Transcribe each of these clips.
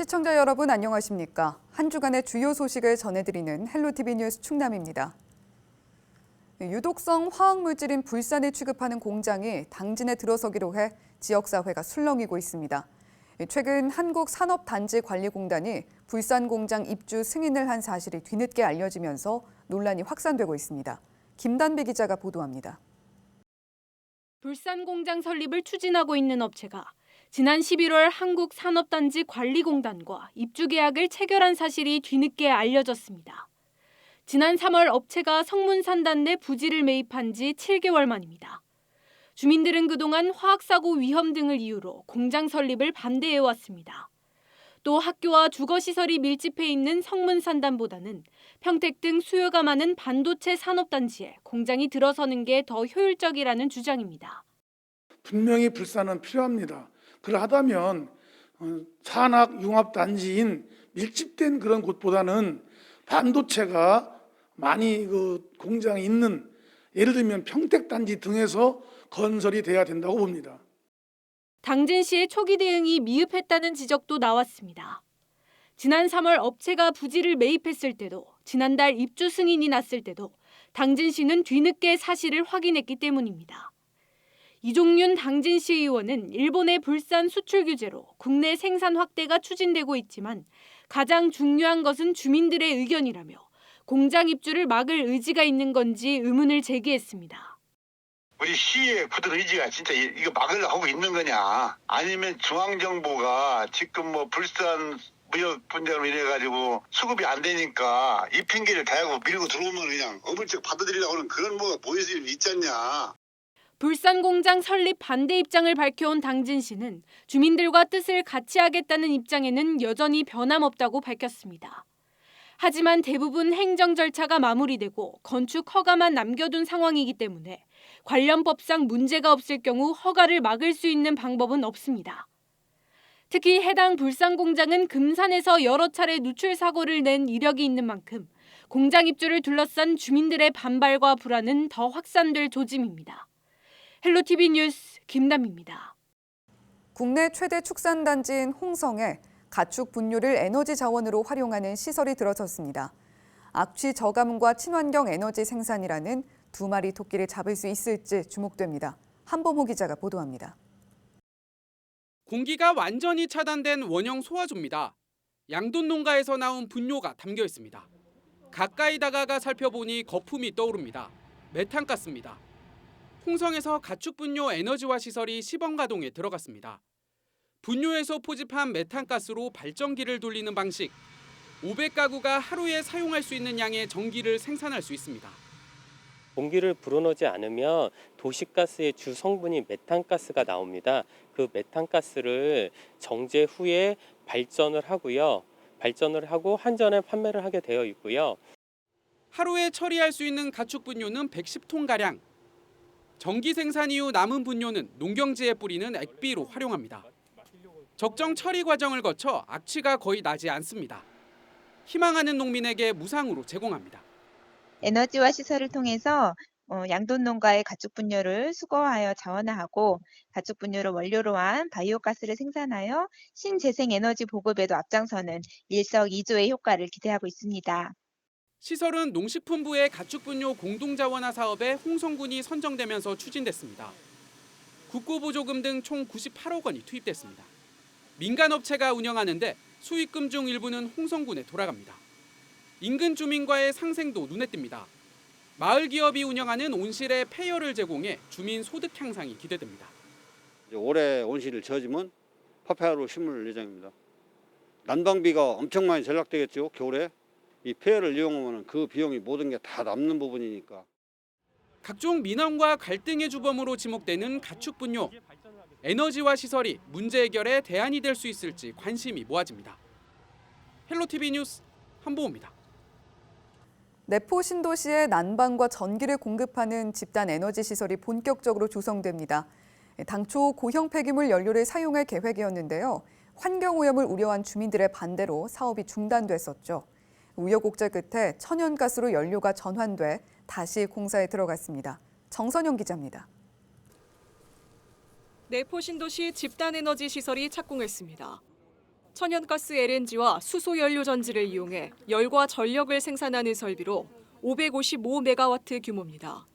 시청자 여러분 안녕하십니까? 한 주간의 주요 소식을 전해드리는 헬로티비 뉴스 충남입니다. 유독성 화학물질인 불산을 취급하는 공장이 당진에 들어서기로 해 지역사회가 술렁이고 있습니다. 최근 한국산업단지관리공단이 불산 공장 입주 승인을 한 사실이 뒤늦게 알려지면서 논란이 확산되고 있습니다. 김단비 기자가 보도합니다. 불산 공장 설립을 추진하고 있는 업체가 지난 11월 한국산업단지관리공단과 입주 계약을 체결한 사실이 뒤늦게 알려졌습니다. 지난 3월 업체가 성문산단 내 부지를 매입한 지 7개월 만입니다. 주민들은 그동안 화학사고 위험 등을 이유로 공장 설립을 반대해왔습니다. 또 학교와 주거시설이 밀집해 있는 성문산단보다는 평택 등 수요가 많은 반도체 산업단지에 공장이 들어서는 게 더 효율적이라는 주장입니다. 분명히 불산은 필요합니다. 그러하다면 산학융합단지인 밀집된 그런 곳보다는 반도체가 많이 공장이 있는 예를 들면 평택단지 등에서 건설이 돼야 된다고 봅니다. 당진시의 초기 대응이 미흡했다는 지적도 나왔습니다. 지난 3월 업체가 부지를 매입했을 때도 지난달 입주 승인이 났을 때도 당진시는 뒤늦게 사실을 확인했기 때문입니다. 이종윤 당진시 의원은 일본의 불산 수출 규제로 국내 생산 확대가 추진되고 있지만 가장 중요한 것은 주민들의 의견이라며 공장 입주를 막을 의지가 있는 건지 의문을 제기했습니다. 우리 시의 굳은 의지가 진짜 이거 막으려고 하고 있는 거냐? 아니면 중앙정부가 지금 불산 무역 분쟁으로 인해가지고 수급이 안 되니까 이 핑계를 대고 밀고 들어오면 그냥 어물쩍 받아들이려고 하는 그런 모습이 있지 않냐? 불산 공장 설립 반대 입장을 밝혀온 당진시는 주민들과 뜻을 같이 하겠다는 입장에는 여전히 변함없다고 밝혔습니다. 하지만 대부분 행정 절차가 마무리되고 건축 허가만 남겨둔 상황이기 때문에 관련 법상 문제가 없을 경우 허가를 막을 수 있는 방법은 없습니다. 특히 해당 불산 공장은 금산에서 여러 차례 누출 사고를 낸 이력이 있는 만큼 공장 입주를 둘러싼 주민들의 반발과 불안은 더 확산될 조짐입니다. 헬로티비 뉴스 김담입니다. 국내 최대 축산단지인 홍성에 가축 분뇨를 에너지 자원으로 활용하는 시설이 들어섰습니다. 악취 저감과 친환경 에너지 생산이라는 두 마리 토끼를 잡을 수 있을지 주목됩니다. 한범호 기자가 보도합니다. 공기가 완전히 차단된 원형 소화조입니다. 양돈 농가에서 나온 분뇨가 담겨 있습니다. 가까이 다가가 살펴보니 거품이 떠오릅니다. 메탄가스입니다. 홍성에서 가축 분뇨 에너지화 시설이 시범 가동에 들어갔습니다. 분뇨에서 포집한 메탄가스로 발전기를 돌리는 방식. 500가구가 하루에 사용할 수 있는 양의 전기를 생산할 수 있습니다. 공기를 불어넣지 않으면 도시가스의 주 성분인 메탄가스가 나옵니다. 그 메탄가스를 정제 후에 발전을 하고 한전에 판매를 하게 되어 있고요. 하루에 처리할 수 있는 가축 분뇨는 110톤가량. 전기 생산 이후 남은 분뇨는 농경지에 뿌리는 액비로 활용합니다. 적정 처리 과정을 거쳐 악취가 거의 나지 않습니다. 희망하는 농민에게 무상으로 제공합니다. 에너지화 시설을 통해서 양돈 농가의 가축 분뇨를 수거하여 자원화하고 가축 분뇨를 원료로 한 바이오가스를 생산하여 신재생 에너지 보급에도 앞장서는 일석이조의 효과를 기대하고 있습니다. 시설은 농식품부의 가축 분뇨 공동자원화 사업에 홍성군이 선정되면서 추진됐습니다. 국고보조금 등 총 98억 원이 투입됐습니다. 민간업체가 운영하는데 수익금 중 일부는 홍성군에 돌아갑니다. 인근 주민과의 상생도 눈에 띕니다. 마을 기업이 운영하는 온실에 폐열을 제공해 주민 소득 향상이 기대됩니다. 올해 온실을 저지면 파파야로 심을 예정입니다. 난방비가 엄청 많이 절약되겠죠. 겨울에 이 폐열을 이용하면 그 비용이 모든 게 다 남는 부분이니까. 각종 민원과 갈등의 주범으로 지목되는 가축 분뇨. 에너지화 시설이 문제 해결에 대안이 될 수 있을지 관심이 모아집니다. 헬로티비 뉴스 한보호입니다. 내포 신도시에 난방과 전기를 공급하는 집단 에너지 시설이 본격적으로 조성됩니다. 당초 고형 폐기물 연료를 사용할 계획이었는데요. 환경오염을 우려한 주민들의 반대로 사업이 중단됐었죠. 우여곡절 끝에 천연가스로 연료가 전환돼 다시 공사에 들어갔습니다. 정선영 기자입니다. 내포 신도시 집단 에너지 시설이 착공했습니다. 천연가스 LNG와 수소연료 전지를 이용해 열과 전력을 생산하는 설비로 555메가와트 규모입니다.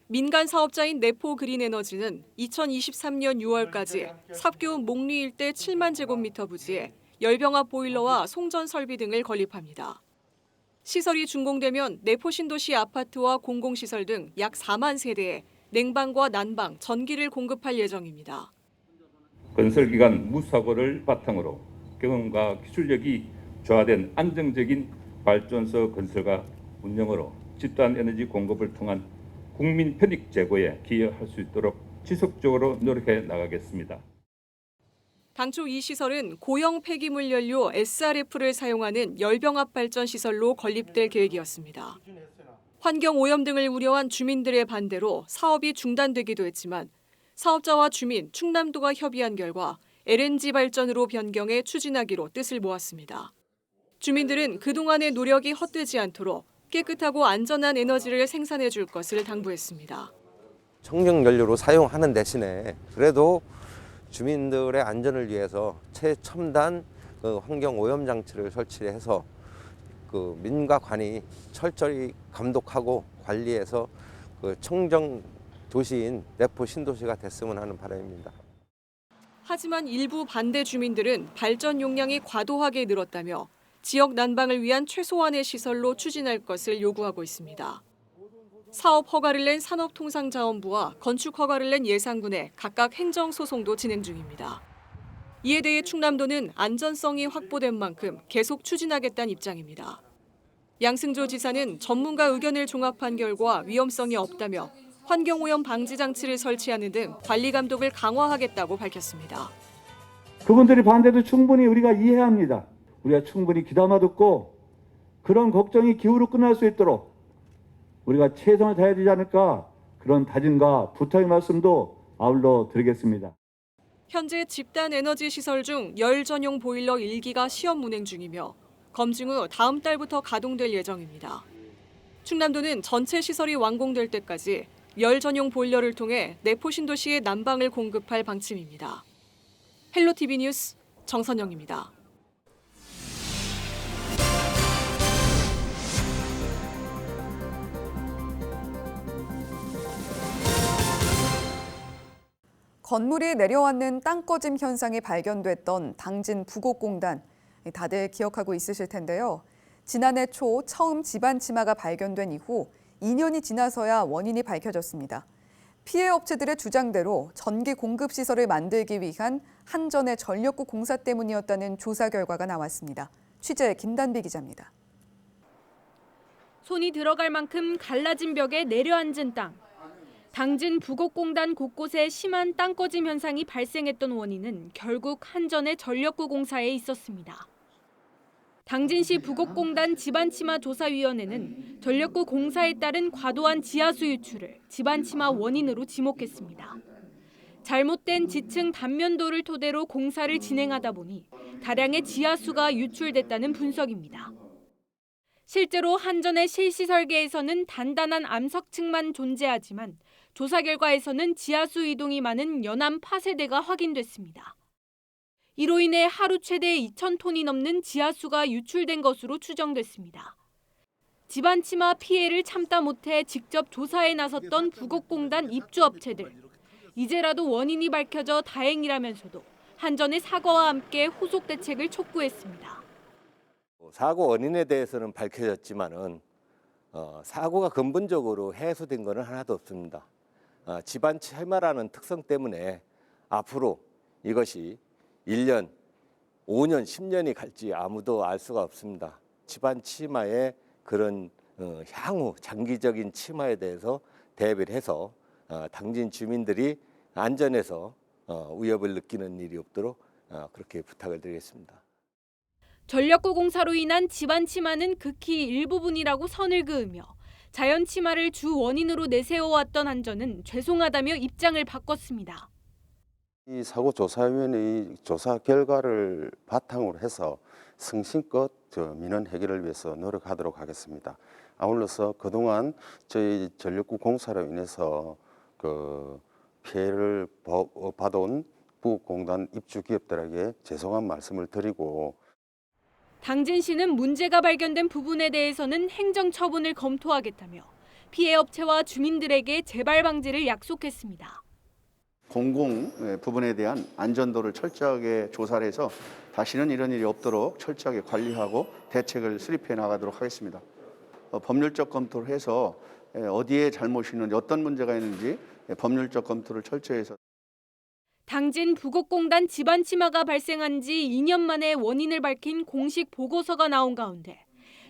민간 사업자인 내포 그린에너지는 2023년 6월까지 삽교 목리 일대 7만 제곱미터 부지에 열병합 보일러와 송전 설비 등을 건립합니다. 시설이 준공되면 내포 신도시 아파트와 공공시설 등 약 4만 세대에 냉방과 난방, 전기를 공급할 예정입니다. 건설기간 무사고를 바탕으로 경험과 기술력이 조화된 안정적인 발전소 건설과 운영으로 집단 에너지 공급을 통한 국민 편익 제고에 기여할 수 있도록 지속적으로 노력해 나가겠습니다. 당초 이 시설은 고형 폐기물 연료 SRF를 사용하는 열병합 발전 시설로 건립될 계획이었습니다. 환경 오염 등을 우려한 주민들의 반대로 사업이 중단되기도 했지만 사업자와 주민, 충남도가 협의한 결과 LNG 발전으로 변경해 추진하기로 뜻을 모았습니다. 주민들은 그동안의 노력이 헛되지 않도록 깨끗하고 안전한 에너지를 생산해 줄 것을 당부했습니다. 청정 연료로 사용하는 대신에 그래도 주민들의 안전을 위해서 최첨단 환경 오염 장치를 설치해서 민과 관이 철저히 감독하고 관리해서 청정 도시인 내포 신도시가 됐으면 하는 바람입니다. 하지만 일부 반대 주민들은 발전 용량이 과도하게 늘었다며 지역 난방을 위한 최소한의 시설로 추진할 것을 요구하고 있습니다. 사업 허가를 낸 산업통상자원부와 건축 허가를 낸 예산군에 각각 행정소송도 진행 중입니다. 이에 대해 충남도는 안전성이 확보된 만큼 계속 추진하겠다는 입장입니다. 양승조 지사는 전문가 의견을 종합한 결과 위험성이 없다며 환경오염 방지 장치를 설치하는 등 관리 감독을 강화하겠다고 밝혔습니다. 그분들의 반대도 충분히 우리가 이해합니다. 우리가 충분히 귀담아 듣고 그런 걱정이 기후로 끝날 수 있도록 우리가 최선을 다해야 되지 않을까 그런 다짐과 부탁의 말씀도 아울러 드리겠습니다. 현재 집단 에너지 시설 중 열 전용 보일러 1기가 시험 운행 중이며 검증 후 다음 달부터 가동될 예정입니다. 충남도는 전체 시설이 완공될 때까지 열 전용 보일러를 통해 내포 신도시에 난방을 공급할 방침입니다. 헬로티비 뉴스 정선영입니다. 건물이 내려앉는 땅꺼짐 현상이 발견됐던 당진 부곡공단, 다들 기억하고 있으실 텐데요. 지난해 초 처음 집안 치마가 발견된 이후 2년이 지나서야 원인이 밝혀졌습니다. 피해 업체들의 주장대로 전기 공급 시설을 만들기 위한 한전의 전력구 공사 때문이었다는 조사 결과가 나왔습니다. 취재 김단비 기자입니다. 손이 들어갈 만큼 갈라진 벽에 내려앉은 땅. 당진 부곡공단 곳곳에 심한 땅꺼짐 현상이 발생했던 원인은 결국 한전의 전력구 공사에 있었습니다. 당진시 부곡공단 집안치마 조사위원회는 전력구 공사에 따른 과도한 지하수 유출을 집안치마 원인으로 지목했습니다. 잘못된 지층 단면도를 토대로 공사를 진행하다 보니 다량의 지하수가 유출됐다는 분석입니다. 실제로 한전의 실시 설계에서는 단단한 암석층만 존재하지만 조사 결과에서는 지하수 이동이 많은 연암 파세대가 확인됐습니다. 이로 인해 하루 최대 2,000톤이 넘는 지하수가 유출된 것으로 추정됐습니다. 집안치마 피해를 참다 못해 직접 조사에 나섰던 부곡공단 입주업체들. 이제라도 원인이 밝혀져 다행이라면서도 한전의 사과와 함께 후속 대책을 촉구했습니다. 사고 원인에 대해서는 밝혀졌지만은 사고가 근본적으로 해소된 것은 하나도 없습니다. 집안 치마라는 특성 때문에 앞으로 이것이 1년, 5년, 10년이 갈지 아무도 알 수가 없습니다. 집안 치마의 그런 향후 장기적인 치마에 대해서 대비를 해서 당진 주민들이 안전에서 위협을 느끼는 일이 없도록 그렇게 부탁을 드리겠습니다. 전력구 공사로 인한 집안 치마는 극히 일부분이라고 선을 그으며 자연 치마를 주 원인으로 내세워왔던 한전은 죄송하다며 입장을 바꿨습니다. 이 사고조사위원회의 조사 결과를 바탕으로 해서 성심껏 민원 해결을 위해서 노력하도록 하겠습니다. 아울러서 그동안 저희 전력구 공사로 인해서 피해를 받아온 부곡공단 입주 기업들에게 죄송한 말씀을 드리고 당진시는 문제가 발견된 부분에 대해서는 행정 처분을 검토하겠다며 피해 업체와 주민들에게 재발 방지를 약속했습니다. 공공 부분에 대한 안전도를 철저하게 조사를 해서 다시는 이런 일이 없도록 철저하게 관리하고 대책을 수립해 나가도록 하겠습니다. 법률적 검토를 해서 어디에 잘못이 있는지 어떤 문제가 있는지 법률적 검토를 철저히 해서 당진 부곡공단 집안 침하가 발생한 지 2년 만에 원인을 밝힌 공식 보고서가 나온 가운데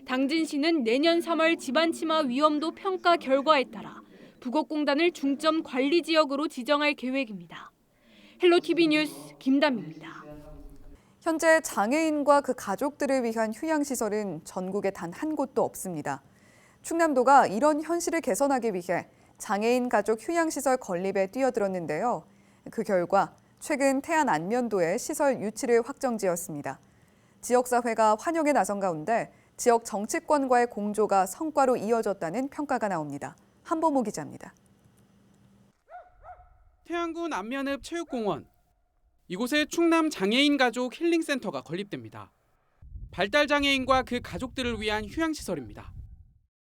당진시는 내년 3월 집안 침하 위험도 평가 결과에 따라 부곡공단을 중점 관리 지역으로 지정할 계획입니다. 헬로티비 뉴스 김담입니다. 현재 장애인과 그 가족들을 위한 휴양시설은 전국에 단 한 곳도 없습니다. 충남도가 이런 현실을 개선하기 위해 장애인 가족 휴양시설 건립에 뛰어들었는데요. 그 결과 최근 태안 안면도에 시설 유치를 확정지었습니다. 지역사회가 환영에 나선 가운데 지역 정치권과의 공조가 성과로 이어졌다는 평가가 나옵니다. 한보모 기자입니다. 태안군 안면읍 체육공원. 이곳에 충남 장애인 가족 힐링센터가 건립됩니다. 발달장애인과 그 가족들을 위한 휴양시설입니다.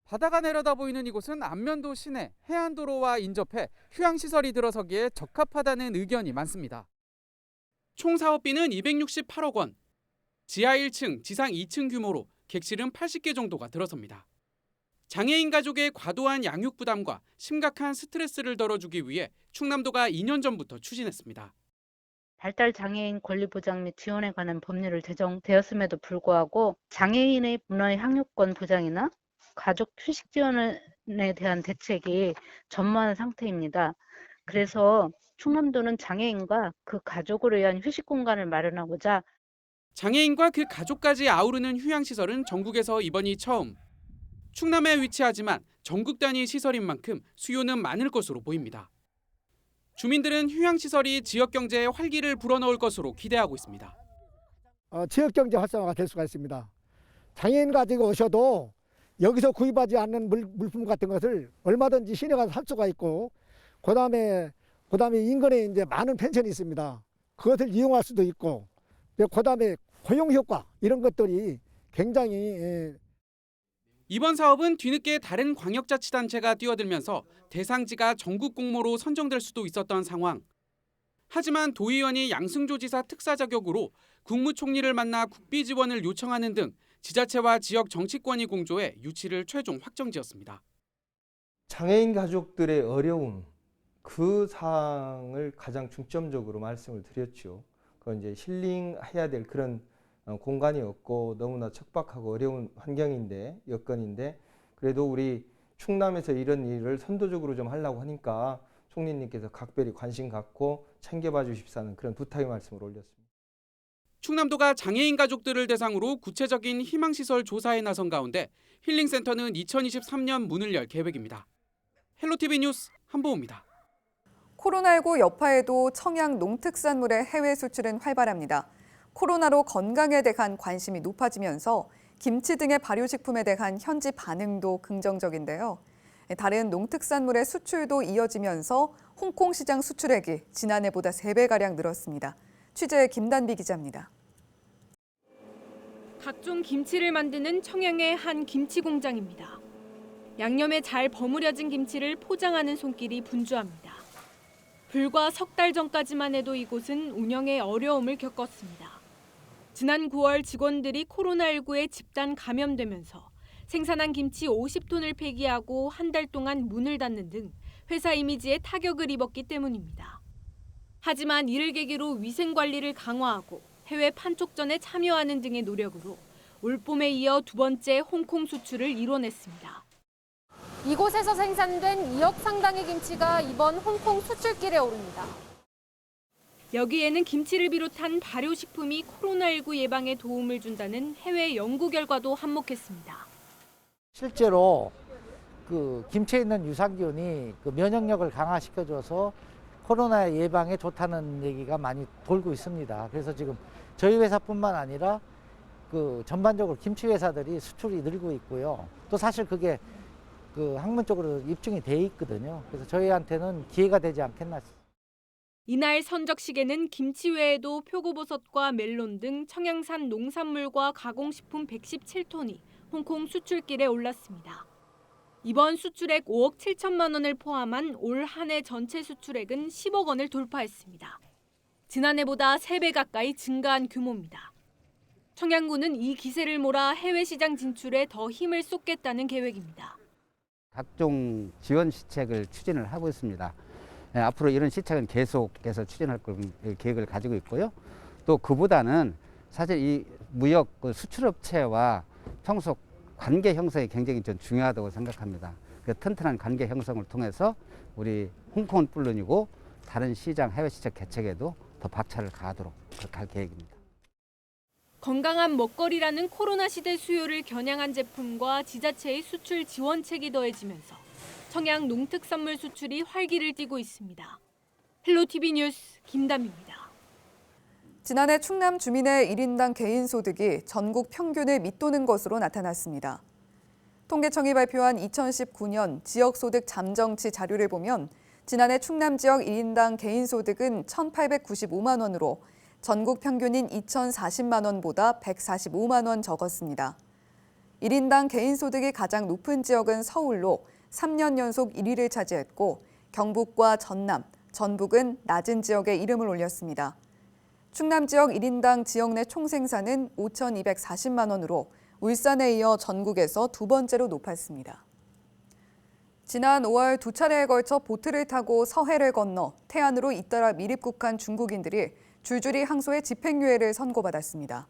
바다가 내려다 보이는 이곳은 안면도 시내 해안도로와 인접해 휴양시설이 들어서기에 적합하다는 의견이 많습니다. 총 사업비는 268억 원, 지하 1층, 지상 2층 규모로 객실은 80개 정도가 들어섭니다. 장애인 가족의 과도한 양육 부담과 심각한 스트레스를 덜어주기 위해 충남도가 2년 전부터 추진했습니다. 발달장애인 권리보장 및 지원에 관한 법률을 제정되었음에도 불구하고 장애인의 문화의 학육권 보장이나 가족 휴식 지원에 대한 대책이 전무한 상태입니다. 그래서 충남도는 장애인과 그 가족을 위한 휴식 공간을 마련하고자 장애인과 그 가족까지 아우르는 휴양시설은 전국에서 이번이 처음. 충남에 위치하지만 전국 단위 시설인 만큼 수요는 많을 것으로 보입니다. 주민들은 휴양시설이 지역 경제에 활기를 불어넣을 것으로 기대하고 있습니다. 지역 경제 활성화가 될 수가 있습니다. 장애인 가지고 오셔도 여기서 구입하지 않는 물품 같은 것을 얼마든지 시내 가서 살 수가 있고, 그다음에 인근에 이제 많은 펜션이 있습니다. 그것을 이용할 수도 있고, 그다음에 고용 효과 이런 것들이 굉장히 이번 사업은 뒤늦게 다른 광역자치단체가 뛰어들면서 대상지가 전국 공모로 선정될 수도 있었던 상황. 하지만 도의원이 양승조 지사 특사 자격으로 국무총리를 만나 국비 지원을 요청하는 등 지자체와 지역 정치권이 공조해 유치를 최종 확정지었습니다. 장애인 가족들의 어려움, 그 사항을 가장 중점적으로 말씀을 드렸죠. 그건 이제 힐링해야 될 그런 공간이 없고 너무나 척박하고 어려운 여건인데 그래도 우리 충남에서 이런 일을 선도적으로 좀 하려고 하니까 총리님께서 각별히 관심 갖고 챙겨봐 주십사는 그런 부탁의 말씀을 올렸습니다. 충남도가 장애인 가족들을 대상으로 구체적인 희망시설 조사에 나선 가운데 힐링센터는 2023년 문을 열 계획입니다. 헬로티비 뉴스 한보호입니다. 코로나19 여파에도 청양 농특산물의 해외 수출은 활발합니다. 코로나로 건강에 대한 관심이 높아지면서 김치 등의 발효식품에 대한 현지 반응도 긍정적인데요. 다른 농특산물의 수출도 이어지면서 홍콩 시장 수출액이 지난해보다 3배가량 늘었습니다. 취재 김단비 기자입니다. 각종 김치를 만드는 청양의 한 김치 공장입니다. 양념에 잘 버무려진 김치를 포장하는 손길이 분주합니다. 불과 석 달 전까지만 해도 이곳은 운영에 어려움을 겪었습니다. 지난 9월 직원들이 코로나19에 집단 감염되면서 생산한 김치 50톤을 폐기하고 한 달 동안 문을 닫는 등 회사 이미지에 타격을 입었기 때문입니다. 하지만 이를 계기로 위생 관리를 강화하고 해외 판촉전에 참여하는 등의 노력으로 올봄에 이어 두 번째 홍콩 수출을 이뤄냈습니다. 이곳에서 생산된 2억 상당의 김치가 이번 홍콩 수출길에 오릅니다. 여기에는 김치를 비롯한 발효식품이 코로나19 예방에 도움을 준다는 해외 연구 결과도 한몫했습니다. 실제로 그 김치에 있는 유산균이 그 면역력을 강화시켜줘서 코로나 예방에 좋다는 얘기가 많이 돌고 있습니다. 그래서 지금 저희 회사뿐만 아니라 그 전반적으로 김치 회사들이 수출이 늘고 있고요. 또 사실 그게 그 학문적으로 입증이 돼 있거든요. 그래서 저희한테는 기회가 되지 않겠나. 이날 선적식에는 김치 외에도 표고버섯과 멜론 등 청양산 농산물과 가공식품 117톤이 홍콩 수출길에 올랐습니다. 이번 수출액 5억 7천만 원을 포함한 올 한 해 전체 수출액은 10억 원을 돌파했습니다. 지난해보다 3배 가까이 증가한 규모입니다. 청양군은 이 기세를 몰아 해외 시장 진출에 더 힘을 쏟겠다는 계획입니다. 각종 지원 시책을 추진을 하고 있습니다. 앞으로 이런 시책은 계속해서 추진할 계획을 가지고 있고요. 또 그보다는 사실 이 무역 수출업체와 평소 관계 형성이 굉장히 좀 중요하다고 생각합니다. 그 튼튼한 관계 형성을 통해서 우리 홍콩은 물론이고 다른 시장, 해외 시장 개척에도 더 박차를 가하도록 그렇게 할 계획입니다. 건강한 먹거리라는 코로나 시대 수요를 겨냥한 제품과 지자체의 수출 지원책이 더해지면서 청양 농특산물 수출이 활기를 띠고 있습니다. 헬로티비 뉴스 김담입니다. 지난해 충남 주민의 1인당 개인 소득이 전국 평균을 밑도는 것으로 나타났습니다. 통계청이 발표한 2019년 지역소득 잠정치 자료를 보면 지난해 충남 지역 1인당 개인 소득은 1,895만 원으로 전국 평균인 2,040만 원보다 145만 원 적었습니다. 1인당 개인 소득이 가장 높은 지역은 서울로 3년 연속 1위를 차지했고 경북과 전남, 전북은 낮은 지역에 이름을 올렸습니다. 충남 지역 1인당 지역 내 총생산은 5,240만 원으로 울산에 이어 전국에서 두 번째로 높았습니다. 지난 5월 두 차례에 걸쳐 보트를 타고 서해를 건너 태안으로 잇따라 미입국한 중국인들이 줄줄이 항소해 집행유예를 선고받았습니다.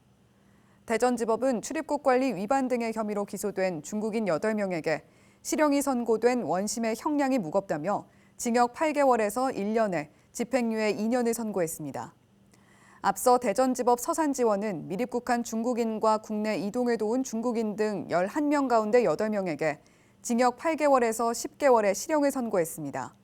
대전지법은 출입국 관리 위반 등의 혐의로 기소된 중국인 8명에게 실형이 선고된 원심의 형량이 무겁다며 징역 8개월에서 1년에 집행유예 2년을 선고했습니다. 앞서 대전지법 서산지원은 미입국한 중국인과 국내 이동을 도운 중국인 등 11명 가운데 8명에게 징역 8개월에서 10개월의 실형을 선고했습니다.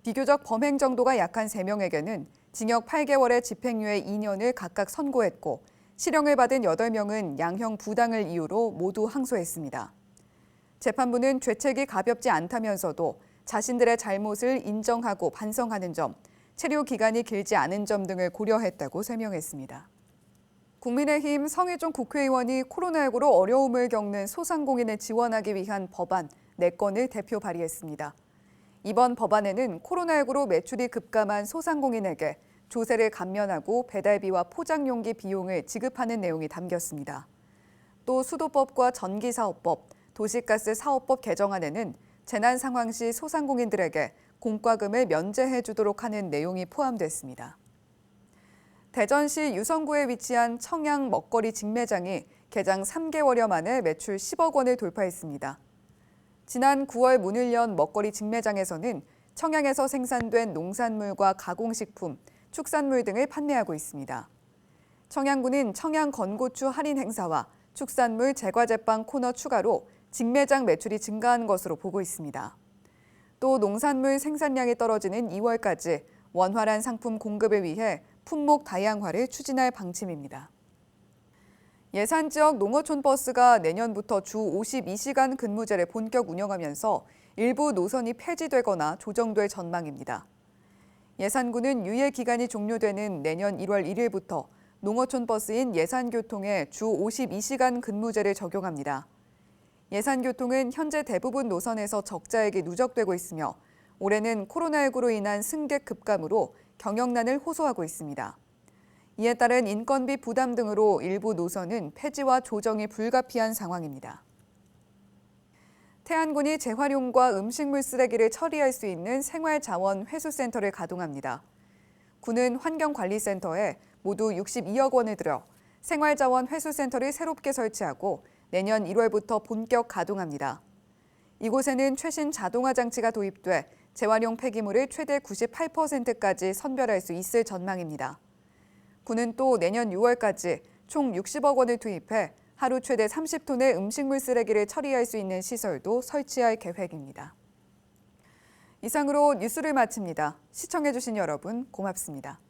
비교적 범행 정도가 약한 3명에게는 징역 8개월의 집행유예 2년을 각각 선고했고 실형을 받은 8명은 양형 부당을 이유로 모두 항소했습니다. 재판부는 죄책이 가볍지 않다면서도 자신들의 잘못을 인정하고 반성하는 점, 체류 기간이 길지 않은 점 등을 고려했다고 설명했습니다. 국민의힘 성일종 국회의원이 코로나19로 어려움을 겪는 소상공인을 지원하기 위한 법안 4건을 대표 발의했습니다. 이번 법안에는 코로나19로 매출이 급감한 소상공인에게 조세를 감면하고 배달비와 포장용기 비용을 지급하는 내용이 담겼습니다. 또 수도법과 전기사업법, 도시가스 사업법 개정안에는 재난 상황 시 소상공인들에게 공과금을 면제해 주도록 하는 내용이 포함됐습니다. 대전시 유성구에 위치한 청양 먹거리 직매장이 개장 3개월여 만에 매출 10억 원을 돌파했습니다. 지난 9월 문을 연 먹거리 직매장에서는 청양에서 생산된 농산물과 가공식품, 축산물 등을 판매하고 있습니다. 청양군은 청양 건고추 할인 행사와 축산물 제과제빵 코너 추가로 직매장 매출이 증가한 것으로 보고 있습니다. 또 농산물 생산량이 떨어지는 2월까지 원활한 상품 공급을 위해 품목 다양화를 추진할 방침입니다. 예산지역 농어촌 버스가 내년부터 주 52시간 근무제를 본격 운영하면서 일부 노선이 폐지되거나 조정될 전망입니다. 예산군은 유예 기간이 종료되는 내년 1월 1일부터 농어촌 버스인 예산교통에 주 52시간 근무제를 적용합니다. 예산교통은 현재 대부분 노선에서 적자액이 누적되고 있으며 올해는 코로나19로 인한 승객 급감으로 경영난을 호소하고 있습니다. 이에 따른 인건비 부담 등으로 일부 노선은 폐지와 조정이 불가피한 상황입니다. 태안군이 재활용과 음식물 쓰레기를 처리할 수 있는 생활자원 회수센터를 가동합니다. 군은 환경관리센터에 모두 62억 원을 들여 생활자원 회수센터를 새롭게 설치하고 내년 1월부터 본격 가동합니다. 이곳에는 최신 자동화 장치가 도입돼 재활용 폐기물을 최대 98%까지 선별할 수 있을 전망입니다. 군은 또 내년 6월까지 총 60억 원을 투입해 하루 최대 30톤의 음식물 쓰레기를 처리할 수 있는 시설도 설치할 계획입니다. 이상으로 뉴스를 마칩니다. 시청해주신 여러분 고맙습니다.